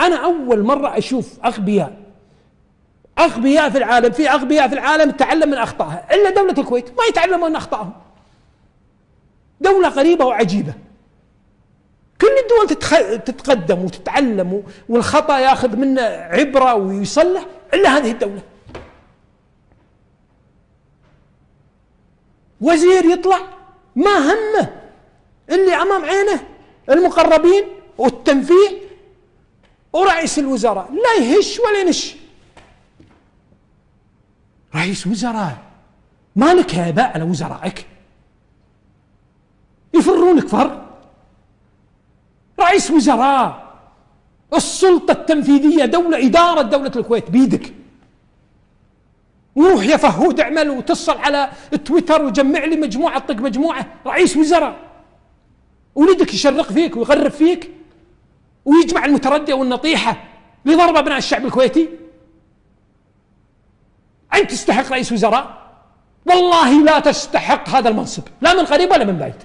أنا أول مرة أشوف أغبياء في العالم، في أغبياء في العالم تتعلم من أخطائها، إلا دولة الكويت ما يتعلمون من أخطائهم. دولة غريبة وعجيبة، كل الدول تتقدم وتتعلم والخطأ يأخذ منه عبرة ويصلح، إلا هذه الدولة. وزير يطلع ما همه اللي أمام عينه المقربين والتنفيذ، ورئيس الوزراء لا يهش ولا ينش. رئيس وزراء ما لك هيبة على وزرائك، يفرونك فر. رئيس وزراء، السلطة التنفيذية، إدارة دولة الكويت بيدك. وروح يا فهود اعمل وتصل على تويتر وجمع لي مجموعة طق مجموعة. رئيس وزراء ولدك يشرق فيك ويغرب فيك ويجمع المتردية والنطيحة لضرب أبناء الشعب الكويتي. أنت تستحق رئيس وزراء؟ والله لا تستحق هذا المنصب، لا من قريب ولا من بعيد.